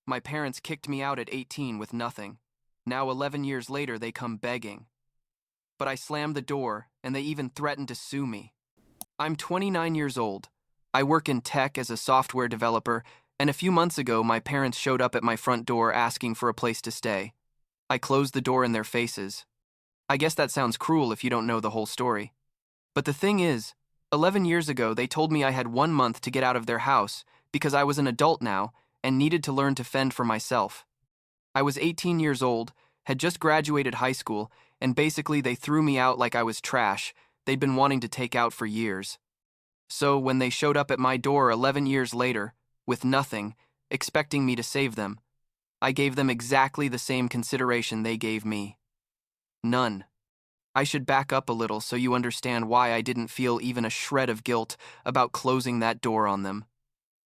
My parents kicked me out at 18 with nothing. Now 11 years later they come begging. But I slammed the door, and they even threatened to sue me. I'm 29 years old. I work in tech as a software developer, and a few months ago my parents showed up at my front door asking for a place to stay. I closed the door in their faces. I guess that sounds cruel if you don't know the whole story. But the thing is, 11 years ago they told me I had 1 month to get out of their house because I was an adult now and needed to learn to fend for myself. I was 18 years old, had just graduated high school, and basically they threw me out like I was trash they'd been wanting to take out for years. So when they showed up at my door 11 years later, with nothing, expecting me to save them, I gave them exactly the same consideration they gave me. None. I should back up a little so you understand why I didn't feel even a shred of guilt about closing that door on them.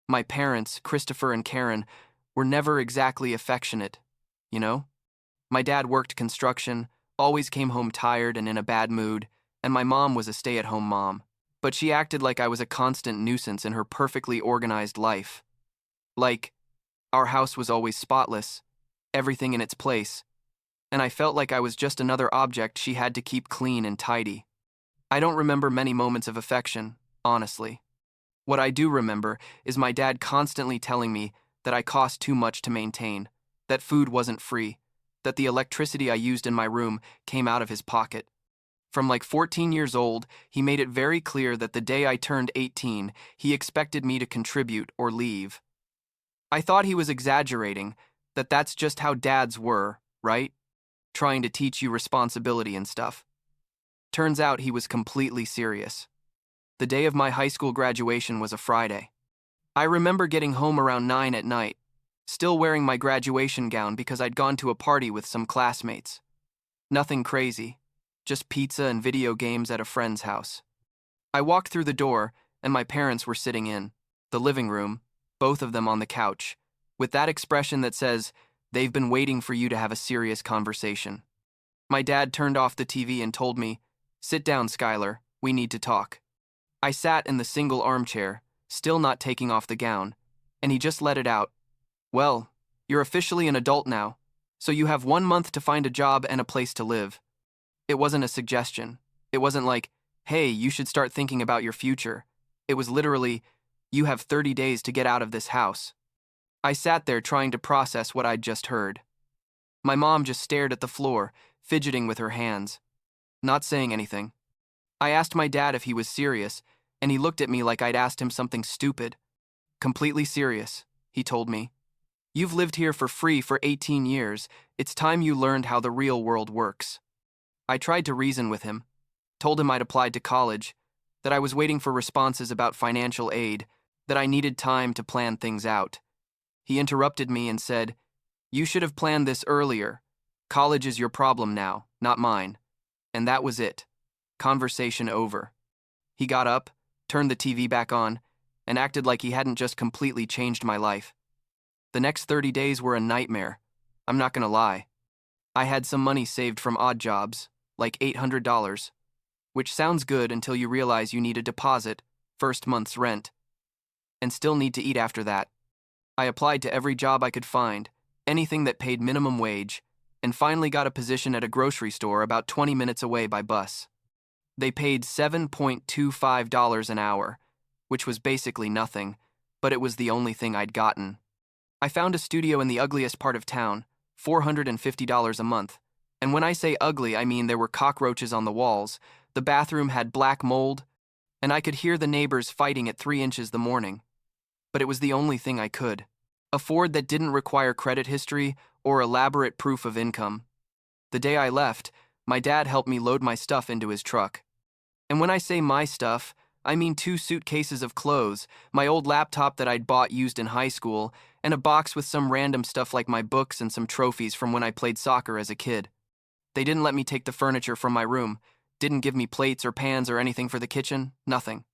My parents, Christopher and Karen, were never exactly affectionate, you know? My dad worked construction, always came home tired and in a bad mood, and my mom was a stay-at-home mom. But she acted like I was a constant nuisance in her perfectly organized life. Like, our house was always spotless, everything in its place, and I felt like I was just another object she had to keep clean and tidy. I don't remember many moments of affection, honestly. What I do remember is my dad constantly telling me that I cost too much to maintain, that food wasn't free, that the electricity I used in my room came out of his pocket. From like 14 years old, he made it very clear that the day I turned 18, he expected me to contribute or leave. I thought he was exaggerating, that that's just how dads were, right? Trying to teach you responsibility and stuff. Turns out he was completely serious. The day of my high school graduation was a Friday. I remember getting home around 9 at night, still wearing my graduation gown because I'd gone to a party with some classmates. Nothing crazy, just pizza and video games at a friend's house. I walked through the door, and my parents were sitting in the living room, both of them on the couch, with that expression that says, they've been waiting for you to have a serious conversation. My dad turned off the TV and told me, sit down, Skylar, we need to talk. I sat in the single armchair, still not taking off the gown, and he just let it out. Well, you're officially an adult now, so you have 1 month to find a job and a place to live. It wasn't a suggestion. It wasn't like, hey, you should start thinking about your future. It was literally, you have 30 days to get out of this house. I sat there trying to process what I'd just heard. My mom just stared at the floor, fidgeting with her hands, not saying anything. I asked my dad if he was serious, and he looked at me like I'd asked him something stupid. Completely serious, he told me. You've lived here for free for 18 years. It's time you learned how the real world works. I tried to reason with him, told him I'd applied to college, that I was waiting for responses about financial aid, that I needed time to plan things out. He interrupted me and said, you should have planned this earlier. College is your problem now, not mine. And that was it. Conversation over. He got up, turned the TV back on, and acted like he hadn't just completely changed my life. The next 30 days were a nightmare. I'm not gonna lie. I had some money saved from odd jobs, like $800, which sounds good until you realize you need a deposit, first month's rent, and still need to eat after that. I applied to every job I could find, anything that paid minimum wage, and finally got a position at a grocery store about 20 minutes away by bus. They paid $7.25 an hour, which was basically nothing, but it was the only thing I'd gotten. I found a studio in the ugliest part of town, $450 a month. And when I say ugly, I mean there were cockroaches on the walls, the bathroom had black mold, and I could hear the neighbors fighting at 3 inches the morning. But it was the only thing I could afford that didn't require credit history or elaborate proof of income. The day I left, my dad helped me load my stuff into his truck. And when I say my stuff, I mean 2 suitcases of clothes, my old laptop that I'd bought used in high school, and a box with some random stuff like my books and some trophies from when I played soccer as a kid. They didn't let me take the furniture from my room, didn't give me plates or pans or anything for the kitchen, nothing.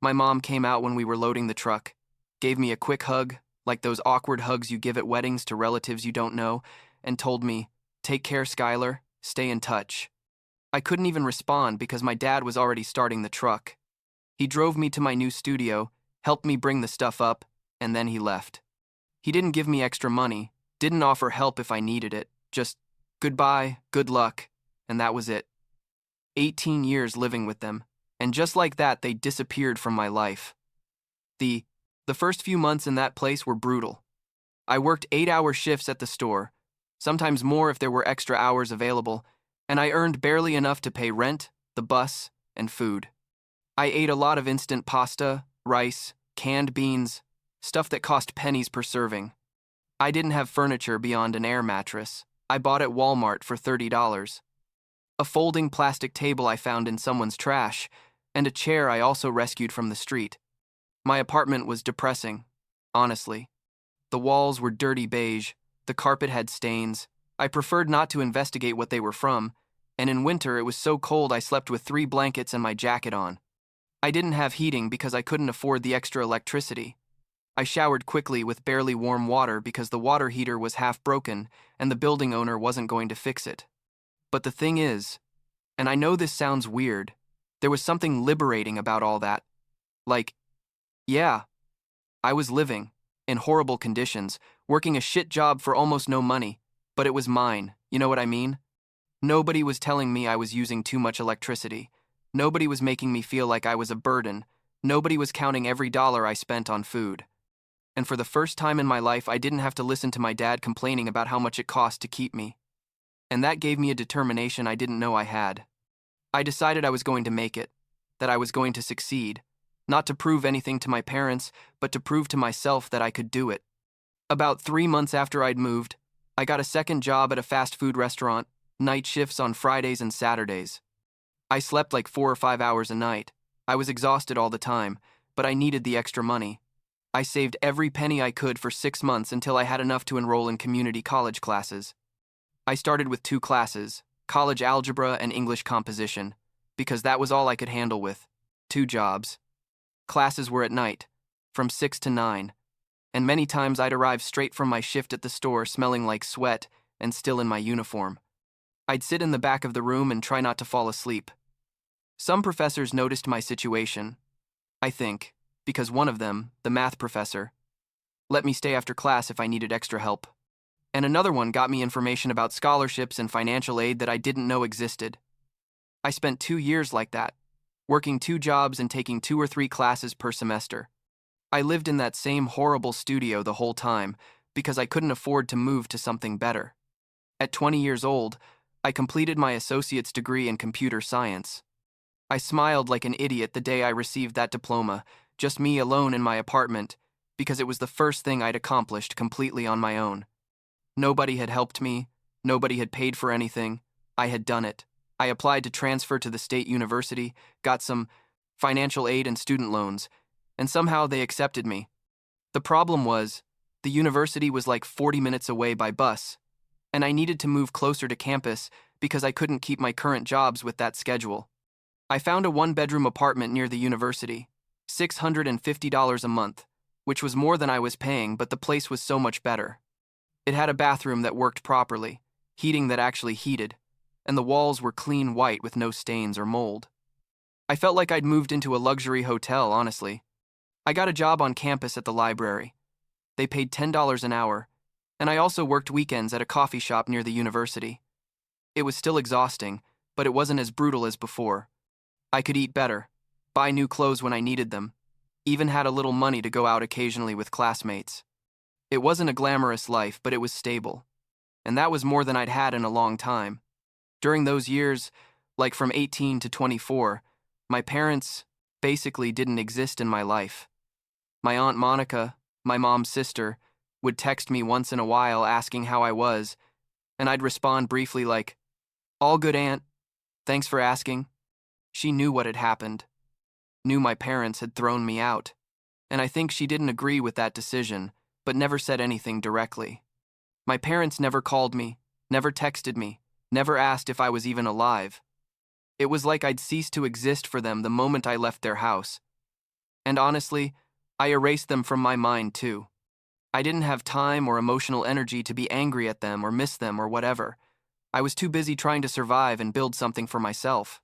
My mom came out when we were loading the truck, gave me a quick hug, like those awkward hugs you give at weddings to relatives you don't know, and told me, take care, Skylar, stay in touch. I couldn't even respond because my dad was already starting the truck. He drove me to my new studio, helped me bring the stuff up, and then he left. He didn't give me extra money, didn't offer help if I needed it, just goodbye, good luck, and that was it. 18 years living with them, and just like that, they disappeared from my life. The first few months in that place were brutal. I worked 8-hour shifts at the store, sometimes more if there were extra hours available, and I earned barely enough to pay rent, the bus, and food. I ate a lot of instant pasta, rice, canned beans, stuff that cost pennies per serving. I didn't have furniture beyond an air mattress I bought at Walmart for $30, a folding plastic table I found in someone's trash, and a chair I also rescued from the street. My apartment was depressing, honestly. The walls were dirty beige, the carpet had stains. I preferred not to investigate what they were from, and in winter it was so cold I slept with 3 blankets and my jacket on. I didn't have heating because I couldn't afford the extra electricity. I showered quickly with barely warm water because the water heater was half broken and the building owner wasn't going to fix it. But the thing is, and I know this sounds weird, there was something liberating about all that. Like, yeah, I was living, in horrible conditions, working a shit job for almost no money, but it was mine, you know what I mean? Nobody was telling me I was using too much electricity. Nobody was making me feel like I was a burden. Nobody was counting every dollar I spent on food. And for the first time in my life, I didn't have to listen to my dad complaining about how much it cost to keep me. And that gave me a determination I didn't know I had. I decided I was going to make it, that I was going to succeed, not to prove anything to my parents, but to prove to myself that I could do it. About 3 months after I'd moved, I got a second job at a fast food restaurant, night shifts on Fridays and Saturdays. I slept like 4 or 5 hours a night. I was exhausted all the time, but I needed the extra money. I saved every penny I could for 6 months until I had enough to enroll in community college classes. I started with 2 classes, college algebra and English composition, because that was all I could handle with 2 jobs. Classes were at night, from 6 to 9, and many times I'd arrive straight from my shift at the store smelling like sweat and still in my uniform. I'd sit in the back of the room and try not to fall asleep. Some professors noticed my situation, I think, because one of them, the math professor, let me stay after class if I needed extra help. And another one got me information about scholarships and financial aid that I didn't know existed. I spent 2 years like that, working 2 jobs and taking 2 or 3 classes per semester. I lived in that same horrible studio the whole time because I couldn't afford to move to something better. At 20 years old, I completed my associate's degree in computer science. I smiled like an idiot the day I received that diploma, just me alone in my apartment, because it was the first thing I'd accomplished completely on my own. Nobody had helped me, nobody had paid for anything. I had done it. I applied to transfer to the state university, got some financial aid and student loans, and somehow they accepted me. The problem was, the university was like 40 minutes away by bus, and I needed to move closer to campus because I couldn't keep my current jobs with that schedule. I found a 1-bedroom apartment near the university, $650 a month, which was more than I was paying, but the place was so much better. It had a bathroom that worked properly, heating that actually heated, and the walls were clean white with no stains or mold. I felt like I'd moved into a luxury hotel, honestly. I got a job on campus at the library. They paid $10 an hour, and I also worked weekends at a coffee shop near the university. It was still exhausting, but it wasn't as brutal as before. I could eat better, buy new clothes when I needed them, even had a little money to go out occasionally with classmates. It wasn't a glamorous life, but it was stable, and that was more than I'd had in a long time. During those years, like from 18 to 24, my parents basically didn't exist in my life. My Aunt Monica, my mom's sister, would text me once in a while asking how I was, and I'd respond briefly like, "All good, Aunt. Thanks for asking." She knew what had happened, knew my parents had thrown me out, and I think she didn't agree with that decision, but never said anything directly. My parents never called me, never texted me, never asked if I was even alive. It was like I'd ceased to exist for them the moment I left their house. And honestly, I erased them from my mind too. I didn't have time or emotional energy to be angry at them or miss them or whatever. I was too busy trying to survive and build something for myself.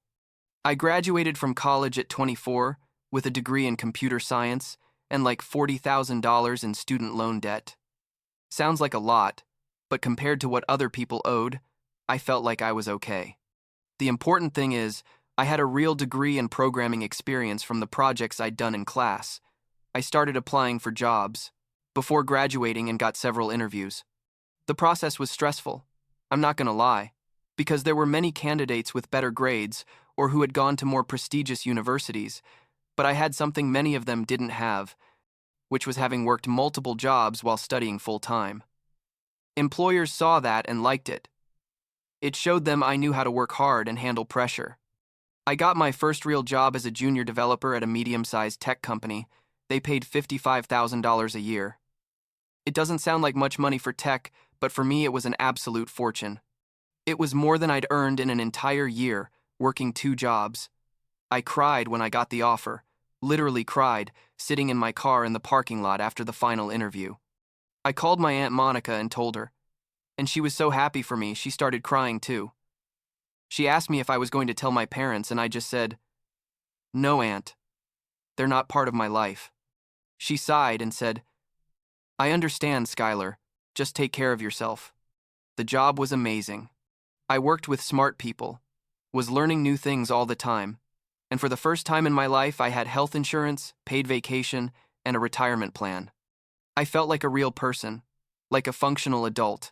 I graduated from college at 24 with a degree in computer science and like $40,000 in student loan debt. Sounds like a lot, but compared to what other people owed, I felt like I was okay. The important thing is, I had a real degree and programming experience from the projects I'd done in class. I started applying for jobs before graduating and got several interviews. The process was stressful, I'm not gonna lie, because there were many candidates with better grades or who had gone to more prestigious universities, but I had something many of them didn't have, which was having worked multiple jobs while studying full-time. Employers saw that and liked it. It showed them I knew how to work hard and handle pressure. I got my first real job as a junior developer at a medium-sized tech company. They paid $55,000 a year. It doesn't sound like much money for tech, but for me it was an absolute fortune. It was more than I'd earned in an entire year, working 2 jobs. I cried when I got the offer, literally cried, sitting in my car in the parking lot after the final interview. I called my Aunt Monica and told her, and she was so happy for me she started crying too. She asked me if I was going to tell my parents, and I just said, "No, Aunt. They're not part of my life." She sighed and said, "I understand, Skylar. Just take care of yourself." The job was amazing. I worked with smart people, was learning new things all the time, and for the first time in my life I had health insurance, paid vacation, and a retirement plan. I felt like a real person, like a functional adult.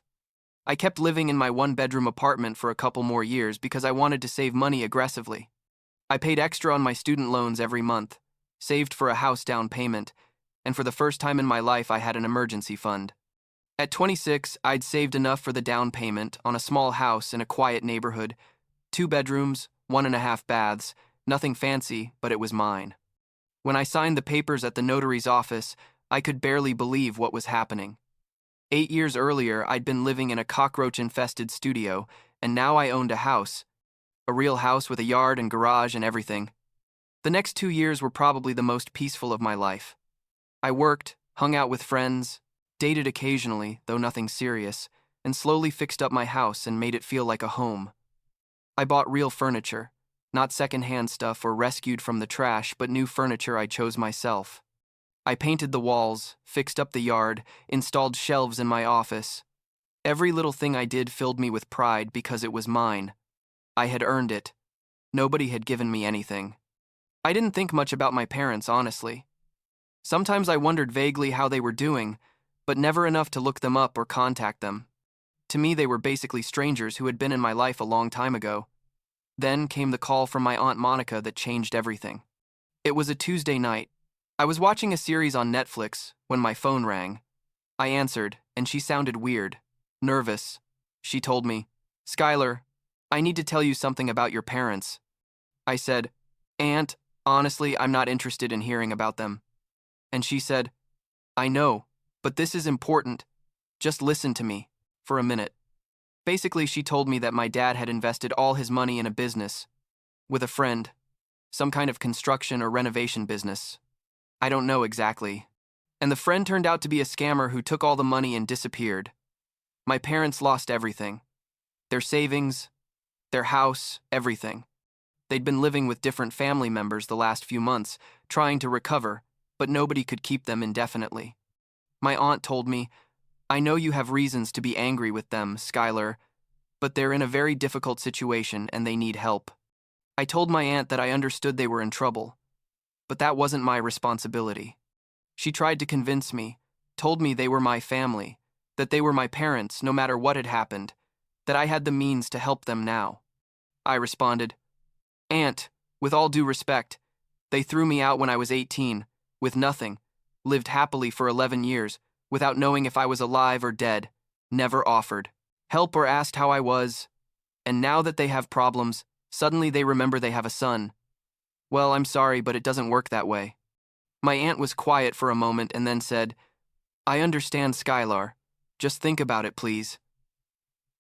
I kept living in my 1-bedroom apartment for a couple more years because I wanted to save money aggressively. I paid extra on my student loans every month, saved for a house down payment, and for the first time in my life I had an emergency fund. At 26, I'd saved enough for the down payment on a small house in a quiet neighborhood, 2 bedrooms, 1.5 baths, nothing fancy, but it was mine. When I signed the papers at the notary's office, I could barely believe what was happening. 8 years earlier, I'd been living in a cockroach-infested studio, and now I owned a house. A real house with a yard and garage and everything. The next 2 years were probably the most peaceful of my life. I worked, hung out with friends, dated occasionally, though nothing serious, and slowly fixed up my house and made it feel like a home. I bought real furniture, not secondhand stuff or rescued from the trash, but new furniture I chose myself. I painted the walls, fixed up the yard, installed shelves in my office. Every little thing I did filled me with pride because it was mine. I had earned it. Nobody had given me anything. I didn't think much about my parents, honestly. Sometimes I wondered vaguely how they were doing, but never enough to look them up or contact them. To me, they were basically strangers who had been in my life a long time ago. Then came the call from my Aunt Monica that changed everything. It was a Tuesday night. I was watching a series on Netflix when my phone rang. I answered, and she sounded weird, nervous. She told me, "Skylar, I need to tell you something about your parents." I said, "Aunt, honestly, I'm not interested in hearing about them." And she said, "I know, but this is important. Just listen to me, for a minute." Basically, she told me that my dad had invested all his money in a business, with a friend, some kind of construction or renovation business. I don't know exactly. And the friend turned out to be a scammer who took all the money and disappeared. My parents lost everything. Their savings, their house, everything. They'd been living with different family members the last few months, trying to recover, but nobody could keep them indefinitely. My aunt told me, "I know you have reasons to be angry with them, Skylar, but they're in a very difficult situation and they need help." I told my aunt that I understood they were in trouble, but that wasn't my responsibility. She tried to convince me, told me they were my family, that they were my parents no matter what had happened, that I had the means to help them now. I responded, "Aunt, with all due respect, they threw me out when I was 18, with nothing, lived happily for 11 years, without knowing if I was alive or dead, never offered help or asked how I was, and now that they have problems, suddenly they remember they have a son. Well, I'm sorry, but it doesn't work that way." My aunt was quiet for a moment and then said, "I understand, Skylar. Just think about it, please."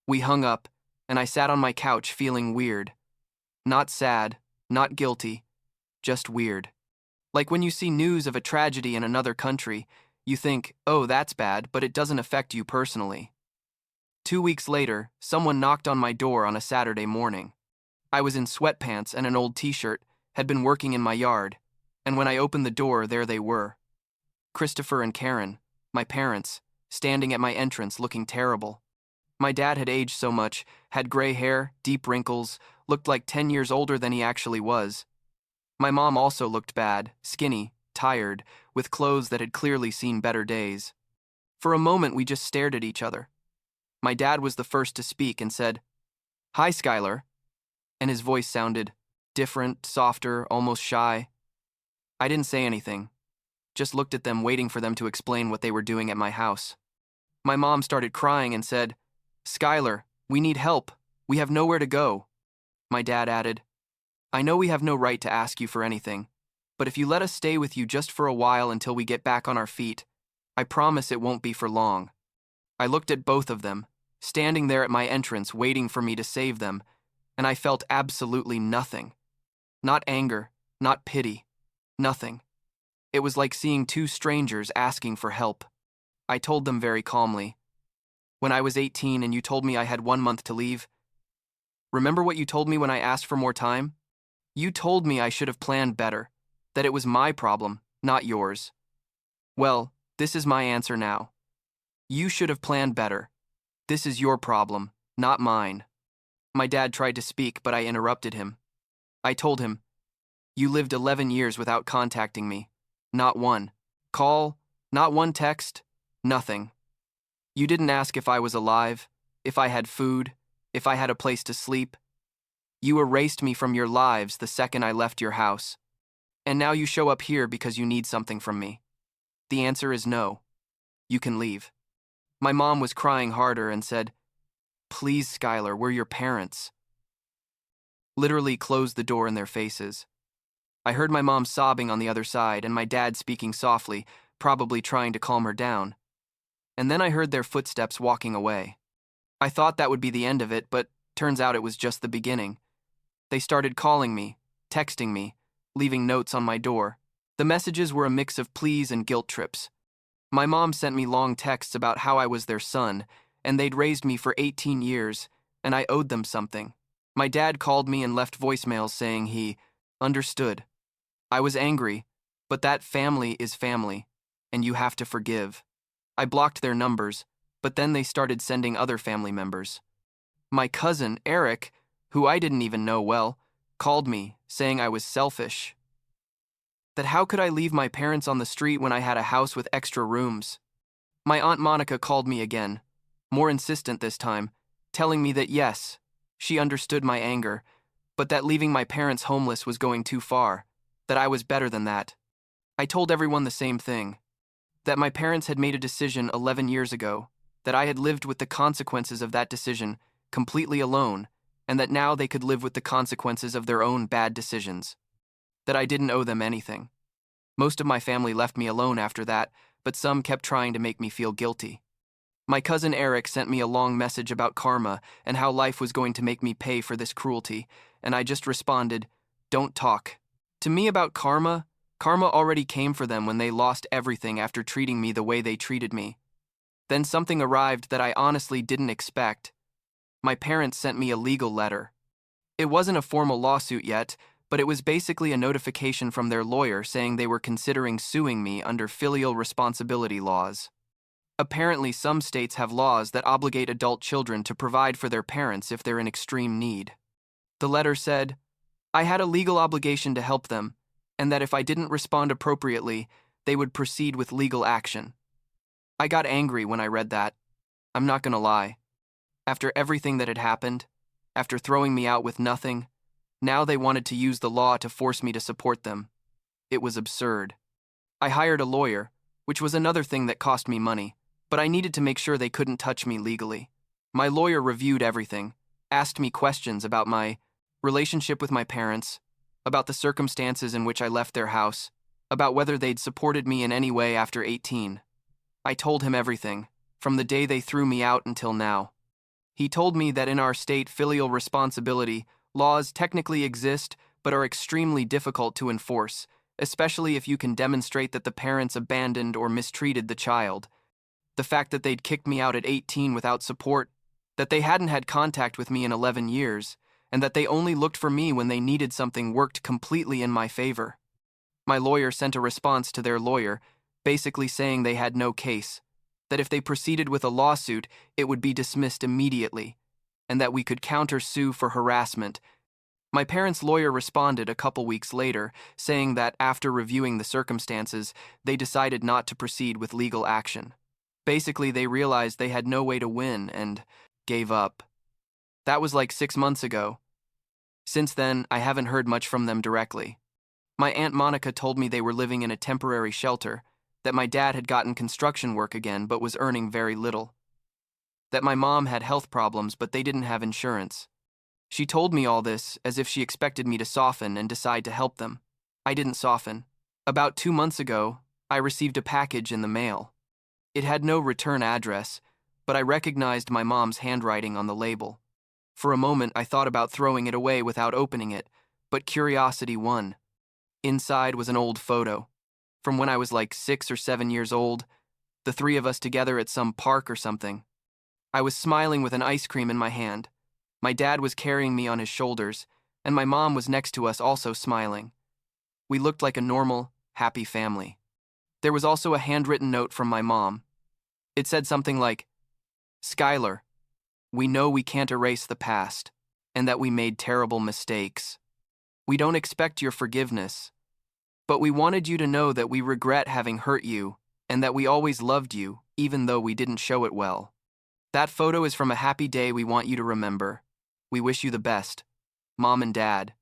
We hung up, and I sat on my couch feeling weird. Not sad, not guilty, just weird. Like when you see news of a tragedy in another country, you think, "Oh, that's bad," but it doesn't affect you personally. 2 weeks later, someone knocked on my door on a Saturday morning. I was in sweatpants and an old t-shirt, had been working in my yard, and when I opened the door, there they were. Christopher and Karen, my parents, standing at my entrance looking terrible. My dad had aged so much, had gray hair, deep wrinkles, looked like 10 years older than he actually was. My mom also looked bad, skinny, tired, with clothes that had clearly seen better days. For a moment, we just stared at each other. My dad was the first to speak and said, "Hi, Skylar," and his voice sounded different, softer, almost shy. I didn't say anything, just looked at them waiting for them to explain what they were doing at my house. My mom started crying and said, "Skylar, we need help. We have nowhere to go." My dad added, "I know we have no right to ask you for anything, but if you let us stay with you just for a while until we get back on our feet, I promise it won't be for long." I looked at both of them, standing there at my entrance waiting for me to save them, and I felt absolutely nothing. Not anger, not pity, nothing. It was like seeing two strangers asking for help. I told them very calmly, "When I was 18 and you told me I had 1 month to leave, remember what you told me when I asked for more time? You told me I should have planned better, that it was my problem, not yours. Well, this is my answer now. You should have planned better. This is your problem, not mine." My dad tried to speak, but I interrupted him. I told him, "You lived 11 years without contacting me. Not one call, not one text, nothing. You didn't ask if I was alive, if I had food, if I had a place to sleep. You erased me from your lives the second I left your house. And now you show up here because you need something from me. The answer is no. You can leave." My mom was crying harder and said, "Please, Skylar, we're your parents." Literally closed the door in their faces. I heard my mom sobbing on the other side and my dad speaking softly, probably trying to calm her down. And then I heard their footsteps walking away. I thought that would be the end of it, but turns out it was just the beginning. They started calling me, texting me, leaving notes on my door. The messages were a mix of pleas and guilt trips. My mom sent me long texts about how I was their son, and they'd raised me for 18 years, and I owed them something. My dad called me and left voicemails saying he understood. I was angry, but that family is family, and you have to forgive. I blocked their numbers, but then they started sending other family members. My cousin, Eric, who I didn't even know well, called me, saying I was selfish. That how could I leave my parents on the street when I had a house with extra rooms? My Aunt Monica called me again, more insistent this time, telling me that yes, she understood my anger, but that leaving my parents homeless was going too far, that I was better than that. I told everyone the same thing, that my parents had made a decision 11 years ago, that I had lived with the consequences of that decision completely alone, and that now they could live with the consequences of their own bad decisions. That I didn't owe them anything. Most of my family left me alone after that, but some kept trying to make me feel guilty. My cousin Eric sent me a long message about karma and how life was going to make me pay for this cruelty, and I just responded, "Don't talk." To me about karma, karma already came for them when they lost everything after treating me the way they treated me. Then something arrived that I honestly didn't expect. My parents sent me a legal letter. It wasn't a formal lawsuit yet, but it was basically a notification from their lawyer saying they were considering suing me under filial responsibility laws. Apparently, some states have laws that obligate adult children to provide for their parents if they're in extreme need. The letter said, I had a legal obligation to help them, and that if I didn't respond appropriately, they would proceed with legal action. I got angry when I read that. I'm not gonna lie. After everything that had happened, after throwing me out with nothing, now they wanted to use the law to force me to support them. It was absurd. I hired a lawyer, which was another thing that cost me money, but I needed to make sure they couldn't touch me legally. My lawyer reviewed everything, asked me questions about my relationship with my parents, about the circumstances in which I left their house, about whether they'd supported me in any way after 18. I told him everything, from the day they threw me out until now. He told me that in our state, filial responsibility laws technically exist but are extremely difficult to enforce, especially if you can demonstrate that the parents abandoned or mistreated the child. The fact that they'd kicked me out at 18 without support, that they hadn't had contact with me in 11 years, and that they only looked for me when they needed something worked completely in my favor. My lawyer sent a response to their lawyer, basically saying they had no case, that if they proceeded with a lawsuit, it would be dismissed immediately, and that we could counter-sue for harassment. My parents' lawyer responded a couple weeks later, saying that after reviewing the circumstances, they decided not to proceed with legal action. Basically, they realized they had no way to win and gave up. That was like 6 months ago. Since then, I haven't heard much from them directly. My Aunt Monica told me they were living in a temporary shelter, that my dad had gotten construction work again but was earning very little, that my mom had health problems but they didn't have insurance. She told me all this as if she expected me to soften and decide to help them. I didn't soften. About 2 months ago, I received a package in the mail. It had no return address, but I recognized my mom's handwriting on the label. For a moment, I thought about throwing it away without opening it, but curiosity won. Inside was an old photo, from when I was like 6 or 7 years old, the three of us together at some park or something. I was smiling with an ice cream in my hand. My dad was carrying me on his shoulders, and my mom was next to us also smiling. We looked like a normal, happy family. There was also a handwritten note from my mom. It said something like, "Skylar, we know we can't erase the past, and that we made terrible mistakes. We don't expect your forgiveness, but we wanted you to know that we regret having hurt you, and that we always loved you, even though we didn't show it well. That photo is from a happy day we want you to remember. We wish you the best. Mom and Dad."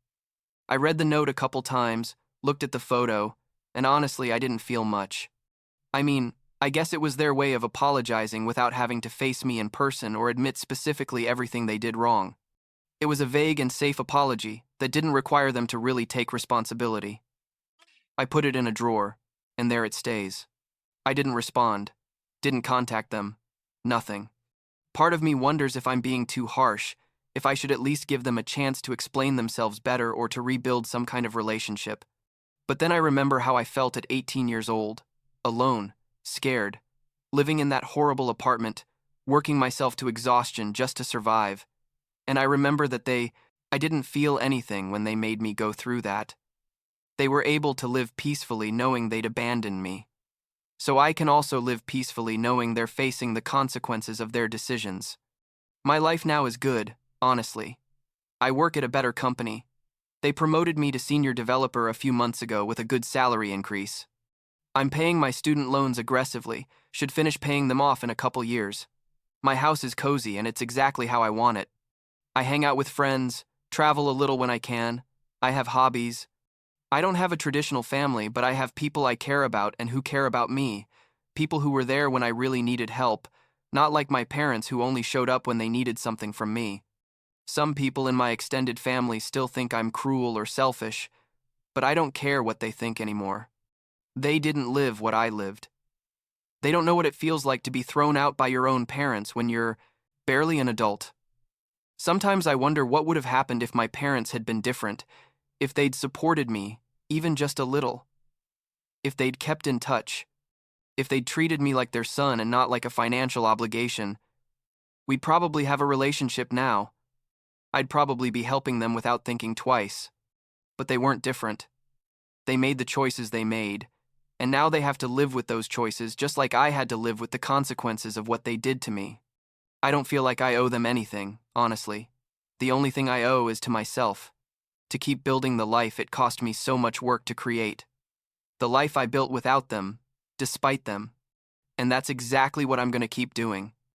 I read the note a couple times, looked at the photo, and honestly, I didn't feel much. I mean, I guess it was their way of apologizing without having to face me in person or admit specifically everything they did wrong. It was a vague and safe apology that didn't require them to really take responsibility. I put it in a drawer, and there it stays. I didn't respond, didn't contact them, nothing. Part of me wonders if I'm being too harsh, if I should at least give them a chance to explain themselves better or to rebuild some kind of relationship. But then I remember how I felt at 18 years old, alone, scared, living in that horrible apartment, working myself to exhaustion just to survive. And I remember that I didn't feel anything when they made me go through that. They were able to live peacefully knowing they'd abandoned me. So I can also live peacefully knowing they're facing the consequences of their decisions. My life now is good, honestly. I work at a better company. They promoted me to senior developer a few months ago with a good salary increase. I'm paying my student loans aggressively, should finish paying them off in a couple years. My house is cozy and it's exactly how I want it. I hang out with friends, travel a little when I can. I have hobbies. I don't have a traditional family, but I have people I care about and who care about me. People who were there when I really needed help, not like my parents who only showed up when they needed something from me. Some people in my extended family still think I'm cruel or selfish, but I don't care what they think anymore. They didn't live what I lived. They don't know what it feels like to be thrown out by your own parents when you're barely an adult. Sometimes I wonder what would have happened if my parents had been different, if they'd supported me, even just a little, if they'd kept in touch, if they'd treated me like their son and not like a financial obligation. We'd probably have a relationship now. I'd probably be helping them without thinking twice. But they weren't different. They made the choices they made, and now they have to live with those choices just like I had to live with the consequences of what they did to me. I don't feel like I owe them anything, honestly. The only thing I owe is to myself, to keep building the life it cost me so much work to create. The life I built without them, despite them. And that's exactly what I'm going to keep doing.